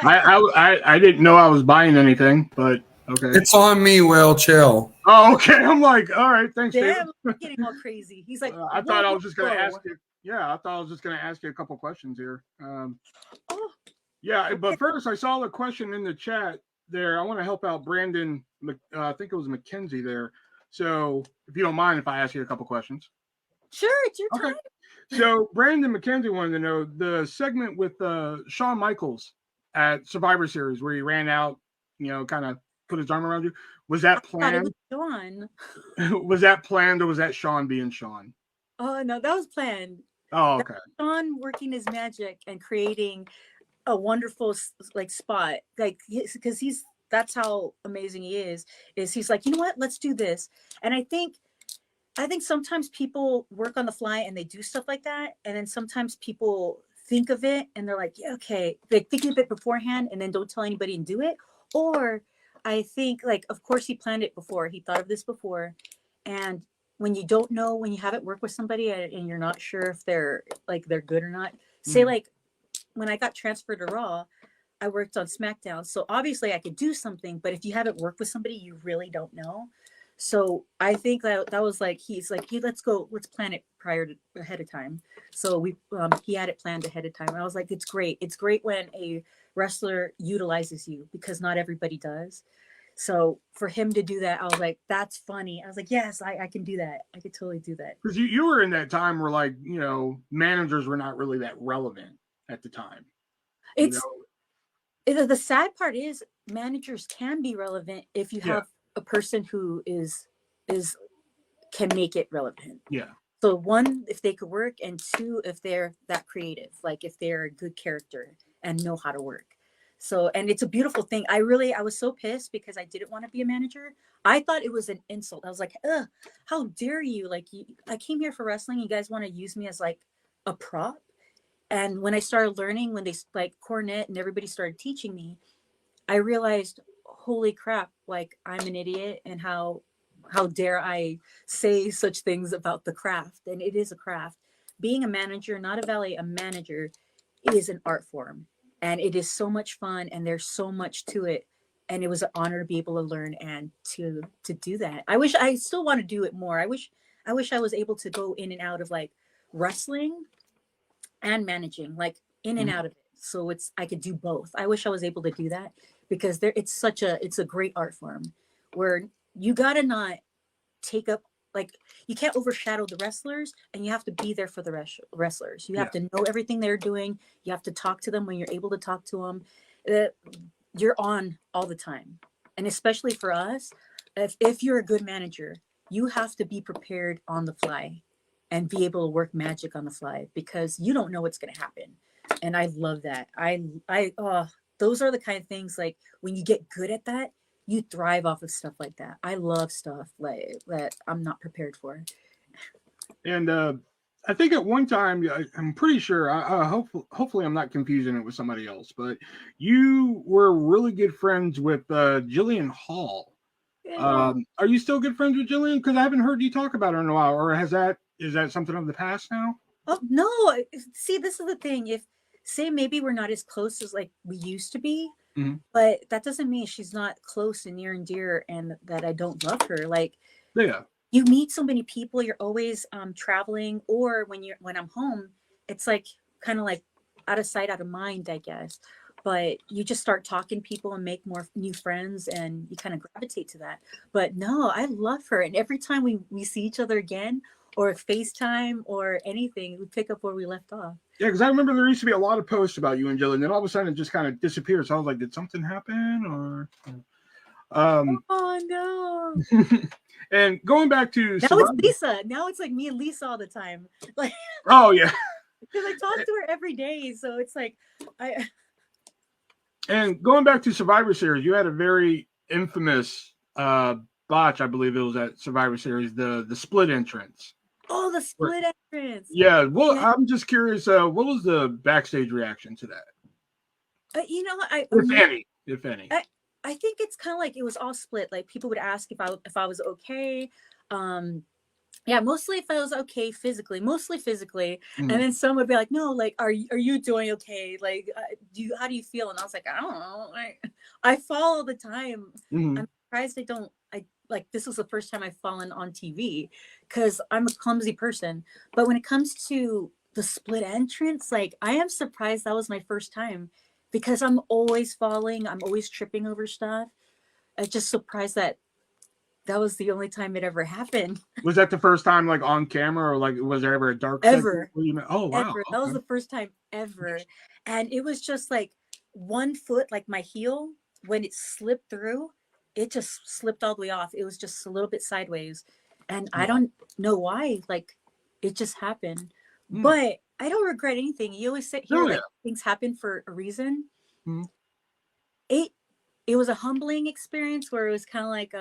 I didn't know I was buying anything, but okay. It's on me, Will. Chill. Oh, okay. I'm like, all right, thanks, David. Damn, I'm getting all crazy. He's like, I whoa, thought I whoa, was just gonna whoa. ask you. Yeah, I thought I was just gonna ask you a couple questions here. Oh, Yeah, okay. but first I saw the question in the chat there. I want to help out Brandon. I think it was McKenzie there. So if you don't mind, if I ask you a couple questions. Sure, it's your Okay. time. So Brandon McKenzie wanted to know the segment with Shawn Michaels at Survivor Series where he ran out, kind of put his arm around you. Was that I thought it planned? was Sean. Was that planned, or was that Shawn being Shawn? Oh no, that was planned. Oh, That's okay. Sean working his magic and creating a wonderful like spot, like because that's how amazing he is. He's like, you know what? Let's do this. And I think sometimes people work on the fly and they do stuff like that, and then sometimes people think of it and they're like, yeah, okay, like think of it beforehand and then don't tell anybody and do it. Or I think, like, of course he planned it before, he thought of this before. And when you don't know, when you haven't worked with somebody and you're not sure if they're good or not, say like when I got transferred to Raw, I worked on SmackDown. So obviously I could do something, but if you haven't worked with somebody, you really don't know. So I think that was like, he's like, hey, let's plan it ahead of time. So he had it planned ahead of time. And I was like, it's great. It's great when a wrestler utilizes you, because not everybody does. So for him to do that, I was like, that's funny. I was like, yes, I can do that. I could totally do that. Because you were in that time where, like, managers were not really that relevant at the time. The sad part is managers can be relevant if you have a person who can make it relevant. Yeah. So one, if they could work, and two, if they're that creative, like if they're a good character and know how to work. So, and it's a beautiful thing. I was so pissed because I didn't want to be a manager. I thought it was an insult. I was like, ugh, how dare you? Like, I came here for wrestling. You guys want to use me as like a prop? And when I started learning, when they like Cornette and everybody started teaching me, I realized, holy crap, like I'm an idiot, and how dare I say such things about the craft. And it is a craft. Being a manager, not a valet, a manager is an art form, and it is so much fun, and there's so much to it. And it was an honor to be able to learn and to do that. I still want to do it more. I wish I was able to go in and out of like wrestling and managing, like in and out of it. So I could do both. I wish I was able to do that, because it's a great art form where you gotta not take up, like, you can't overshadow the wrestlers, and you have to be there for the wrestlers. You have to know everything they're doing. You have to talk to them when you're able to talk to them. You're on all the time. And especially for us, if you're a good manager, you have to be prepared on the fly and be able to work magic on the fly, because you don't know what's going to happen. And I love that. Those are the kind of things, like when you get good at that, you thrive off of stuff like that. I love stuff like that I'm not prepared for. And I think at one time, I'm pretty sure, hopefully I'm not confusing it with somebody else, but you were really good friends with Jillian Hall. Yeah. Are you still good friends with Jillian? Because I haven't heard you talk about her in a while. Or is that something of the past now? Oh no! See, this is the thing. If say maybe we're not as close as like we used to be, but that doesn't mean she's not close and near and dear, and that I don't love her. Like, you meet so many people. You're always traveling, or when I'm home, it's like kind of like out of sight, out of mind, I guess. But you just start talking to people and make more new friends, and you kind of gravitate to that. But no, I love her, and every time we see each other again, or FaceTime or anything, we pick up where we left off. Yeah, because I remember there used to be a lot of posts about you and Jillian, and then all of a sudden it just kind of disappeared. So I was like, did something happen? Or oh no. And going back to now it's Lisa. Now it's like me and Lisa all the time. Like, oh yeah. Because I talk to her every day. So it's like And going back to Survivor Series, you had a very infamous botch, I believe it was at Survivor Series, the split entrance. Oh, the split entrance. Yeah. Well, yeah. I'm just curious, what was the backstage reaction to that? If any. I think it's kind of like it was all split. Like, people would ask if I was okay. Yeah, mostly if I was okay physically, mostly physically, and Mhm. then some would be like, "No, like, are you doing okay? Like, do you how do you feel?" And I was like, "I don't know. Like, I fall all the time. Mhm. I'm surprised I don't. I like this is the first time I've fallen on TV because I'm a clumsy person. But when it comes to the split entrance, like, I am surprised that was my first time because I'm always falling. I'm always tripping over stuff. I'm just surprised that that was the only time it ever happened. Was that the first time, like, on camera, or, like, was there ever a dark segment Ever. where you met? Oh, wow, Ever. That was okay. the first time ever. And it was just like 1 foot, like my heel, when it slipped through, it just slipped all the way off. It was just a little bit sideways. And I Yeah. don't know why. Like it just happened. Mm. But I don't regret anything. You always sit here Oh, yeah. like things happen for a reason. Mhm. It it was a humbling experience where it was kind of like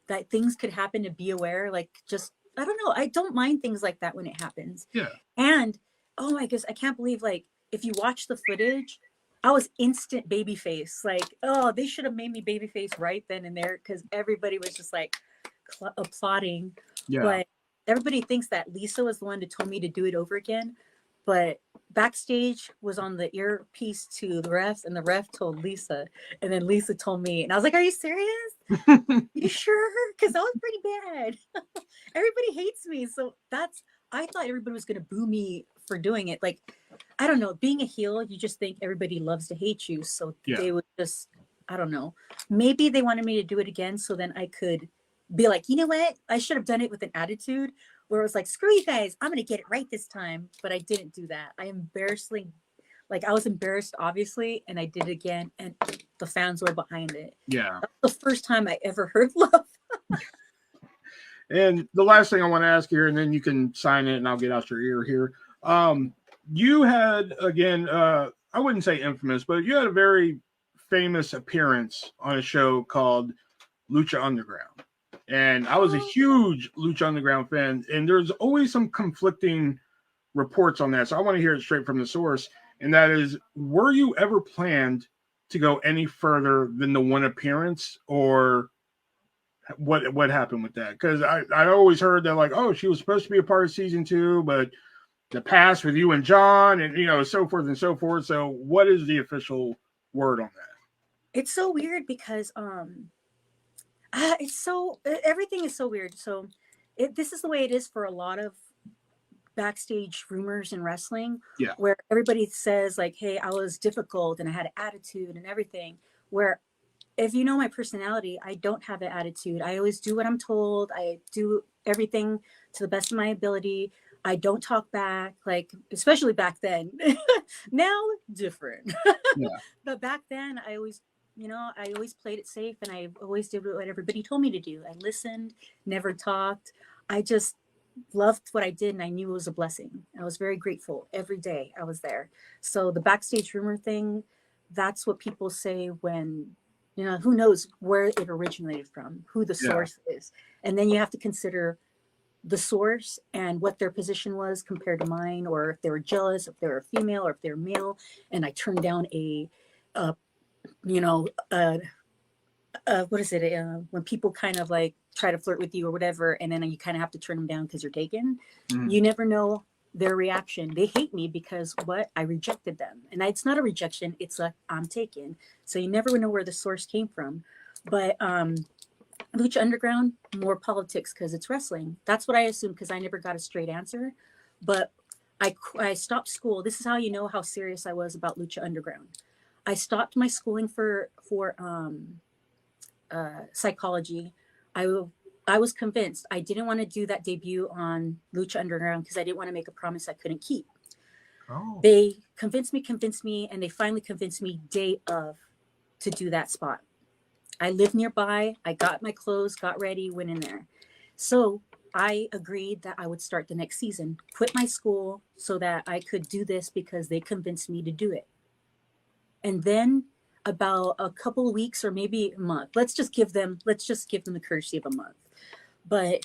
that things could happen to be aware. Like just I don't know. I don't mind things like that when it happens. Yeah. And oh my goodness, I can't believe like if you watch the footage, I was instant baby face. Like, oh, they should have made me baby face right then and there because everybody was just like applauding. Yeah. But everybody thinks that Lisa was the one that told me to do it over again. But backstage was on the earpiece to the refs, and the ref told Lisa, and then Lisa told me, and I was like, "Are you serious? You sure?" Because that was pretty bad. Everybody hates me, so that's. I thought everybody was gonna boo me for doing it. Like, I don't know. Being a heel, you just think everybody loves to hate you, so Yeah. they would just. I don't know. Maybe they wanted me to do it again, so then I could be like, you know what? I should have done it with an attitude where it was like, screw you guys, I'm gonna get it right this time. But I didn't do that. I embarrassingly, like, I was embarrassed, obviously, and I did it again, and the fans were behind it. Yeah. That's the first time I ever heard love. And the last thing I want to ask here, and then you can sign it and I'll get out your ear here. Um, you had, again, I wouldn't say infamous, but you had a very famous appearance on a show called Lucha Underground. And I was a huge Lucha Underground fan, and there's always some conflicting reports on that. So I want to hear it straight from the source. And that is, were you ever planned to go any further than the one appearance, or what happened with that? Because I always heard that, like, oh, she was supposed to be a part of season 2, but the past with you and John, and so forth and so forth. So what is the official word on that? It's so weird because it's so everything is so weird. So this is the way it is for a lot of backstage rumors in wrestling, Yeah. where everybody says like, hey, I was difficult and I had an attitude and everything, where if you know my personality, I don't have an attitude. I always do what I'm told. I do everything to the best of my ability. I don't talk back, like especially back then. Now different. Yeah. But back then I always, I always played it safe and I always did what everybody told me to do. I listened, never talked. I just loved what I did and I knew it was a blessing. I was very grateful every day I was there. So the backstage rumor thing, that's what people say when, who knows where it originated from, who the Yeah. source is. And then you have to consider the source and what their position was compared to mine, or if they were jealous, if they were female or if they're male. And I turned down a you know, what is it? When people kind of like try to flirt with you or whatever, and then you kind of have to turn them down because you're taken. Mhm. You never know their reaction. They hate me because what I rejected them, and it's not a rejection; it's a I'm taken. So you never know where the source came from. But Lucha Underground, more politics because it's wrestling. That's what I assumed because I never got a straight answer. But I stopped school. This is how you know how serious I was about Lucha Underground. I stopped my schooling for psychology. I I was convinced I didn't want to do that debut on Lucha Underground because I didn't want to make a promise I couldn't keep. Oh. They convinced me, and they finally convinced me day of to do that spot. I lived nearby. I got my clothes, got ready, went in there. So I agreed that I would start the next season, quit my school so that I could do this because they convinced me to do it. And then about a couple of weeks or maybe a month, let's just give them the courtesy of a month. But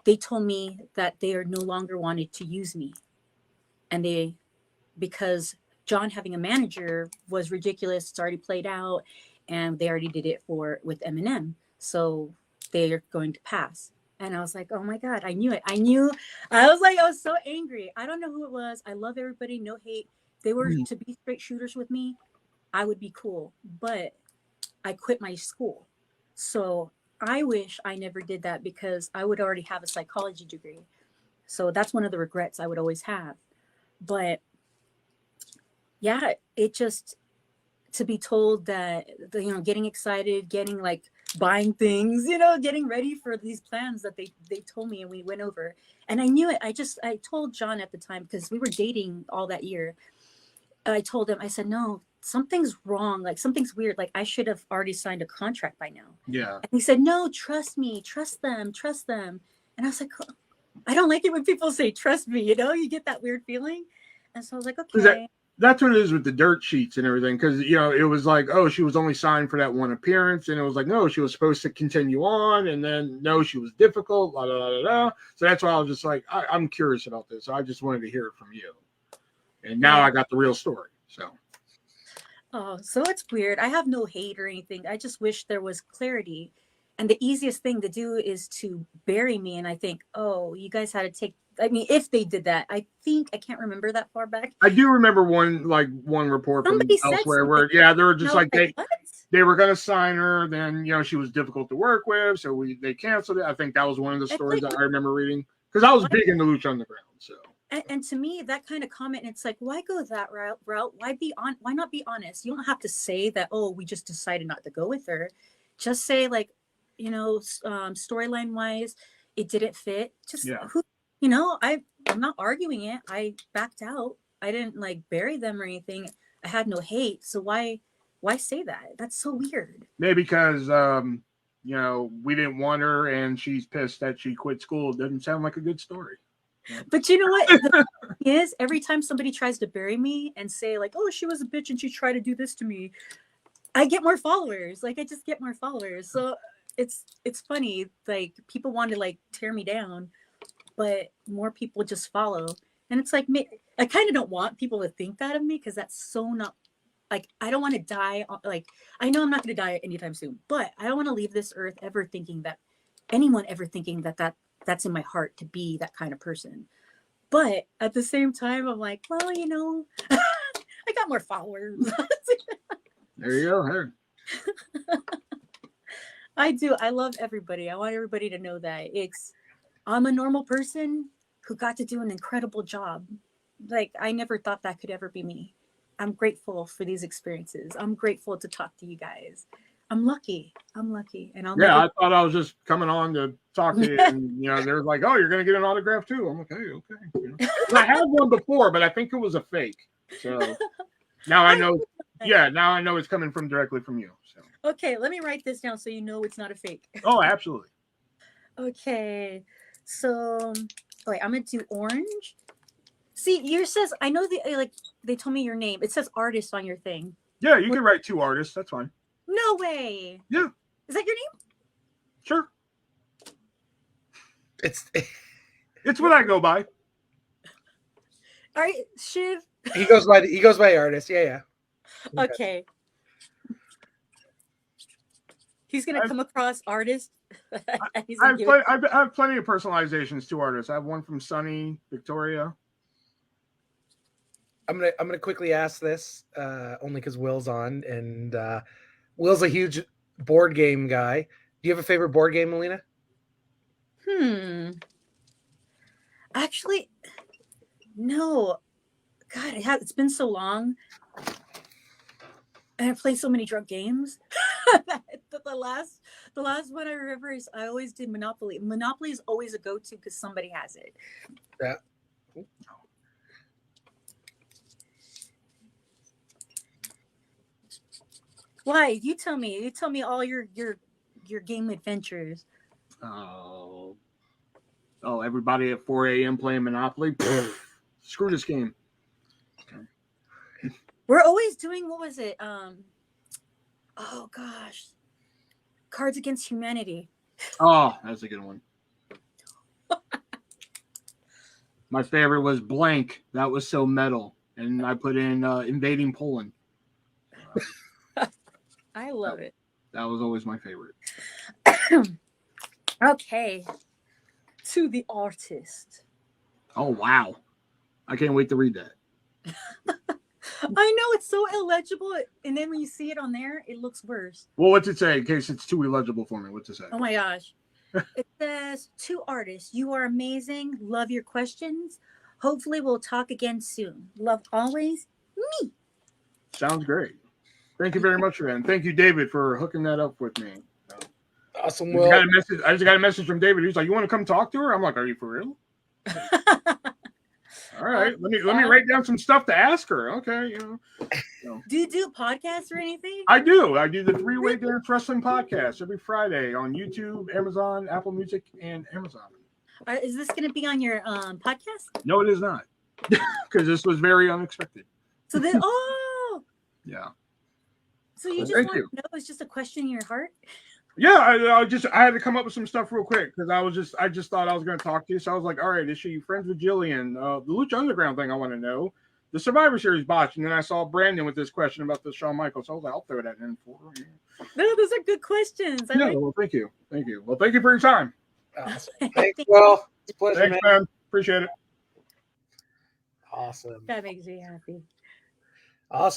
they told me that they are no longer wanted to use me, and because John having a manager was ridiculous. It's already played out, and they already did it with Eminem, so they are going to pass. And I was like, oh my God, I knew it. I was so angry. I don't know who it was. I love everybody, no hate. They were to be straight shooters with me, I would be cool. But I quit my school. So I wish I never did that because I would already have a psychology degree. So that's one of the regrets I would always have. But yeah, it just to be told that getting excited, getting like buying things, getting ready for these plans that they told me and we went over. And I knew it. I told John at the time because we were dating all that year. I told him, I said, no, something's wrong. Like something's weird. Like I should have already signed a contract by now. Yeah. And he said, no, trust me, trust them, trust them. And I was like, oh, I don't like it when people say, trust me, you get that weird feeling. And so I was like, okay. That's what it is with the dirt sheets and everything. Because, it was like, oh, she was only signed for that one appearance. And it was like, no, she was supposed to continue on. And then, no, she was difficult. Blah, blah, blah, blah. So that's why I was just like, I'm curious about this. So I just wanted to hear it from you. And now I got the real story. So. Oh, so it's weird. I have no hate or anything. I just wish there was clarity. And the easiest thing to do is to bury me. And I think, oh, you guys had to take. I mean, if they did that, I can't remember that far back. I do remember one report Somebody from elsewhere where, they were just like, they were going to sign her. Then, she was difficult to work with. So they canceled it. I think that was one of the stories that I remember reading because I was big into Lucha Underground. So. And to me, that kind of comment, it's like, why go that route? Why not be honest? You don't have to say that, oh, we just decided not to go with her. Just say like, storyline wise, it didn't fit. Just I'm not arguing it. I backed out. I didn't like bury them or anything. I had no hate. So why say that? That's so weird. Maybe because we didn't want her and she's pissed that she quit school. It doesn't sound like a good story. But you know what? The thing is, every time somebody tries to bury me and say like, oh, she was a bitch and she tried to do this to me, I get more followers. Like I just get more followers. So it's funny. Like people want to like tear me down, but more people just follow. And it's like, I kind of don't want people to think that of me because that's so not like, I don't want to die. Like, I know I'm not going to die anytime soon, but I don't want to leave this earth ever thinking that that's in my heart to be that kind of person. But at the same time, I'm like, well, I got more followers. There you go. Hey. I do. I love everybody. I want everybody to know that I'm a normal person who got to do an incredible job. Like, I never thought that could ever be me. I'm grateful for these experiences. I'm grateful to talk to you guys. I'm lucky. And I thought I was just coming on to talk to you. And, they're like, oh, you're going to get an autograph too. I'm like, hey, okay. I had one before, but I think it was a fake. So now I know. Yeah, now I know it's coming directly from you. So. Okay, let me write this down so you know it's not a fake. Oh, absolutely. Okay, so wait, I'm going to do orange. See, yours says, I know they told me your name. It says artist on your thing. Yeah, you can write 2 artists. That's fine. No way. Yeah. Is that your name? Sure. It's what I go by. All right, Shiv. He goes by artist. Yeah. Okay. He's gonna come across artist. I have plenty of personalizations to artists. I have one from Sunny Victoria. I'm gonna quickly ask this only because Will's on, and Will's a huge board game guy. Do you have a favorite board game, Melina? Actually, no. God, it's been so long. And I play so many drunk games. the last one I remember is I always did Monopoly. Monopoly is always a go-to because somebody has it. Yeah. Why? You tell me. You tell me all your game adventures. Oh, everybody at 4 a.m. playing Monopoly? Screw this game. Okay. We're always doing, what was it? Oh gosh. Cards Against Humanity. Oh, that's a good one. My favorite was Blank. That was so metal. And I put in Invading Poland. I love it. That was always my favorite. Okay. to the artist. Oh wow, I can't wait to read that. I know it's so illegible, and then when you see it on there, it looks worse. Well, what's it say in case it's too illegible for me? What's it say? Oh my gosh. It says, to artists, you are amazing. Love your questions. Hopefully we'll talk again soon. Love always, me. Sounds great. Thank you very much for that. And thank you, David, for hooking that up with me. Awesome. I Well, just got a message from David. He was like, "You want to come talk to her?" I'm like, "Are you for real?" All right, let me write down some stuff to ask her. Okay, Do you do podcasts or anything? I do the Three-Way Dance Wrestling podcast every Friday on YouTube, Amazon, Apple Music, and Amazon. Is this going to be on your podcast? No, it is not, because this was very unexpected. So then, Yeah. So you just Thank want you. to know? It's just a question in your heart. Yeah, I had to come up with some stuff real quick because I just thought I was going to talk to you. So I was like, all right, is she friends with Jillian? The Lucha Underground thing I want to know. The Survivor Series botch. And then I saw Brandon with this question about the Shawn Michaels. So I was like, I'll throw that in for her. No, those are good questions. Well, thank you. Well, thank you for your time. awesome. Thanks, Will. It's a pleasure, Thanks, man. man. Appreciate it. Awesome. That makes me happy. Awesome.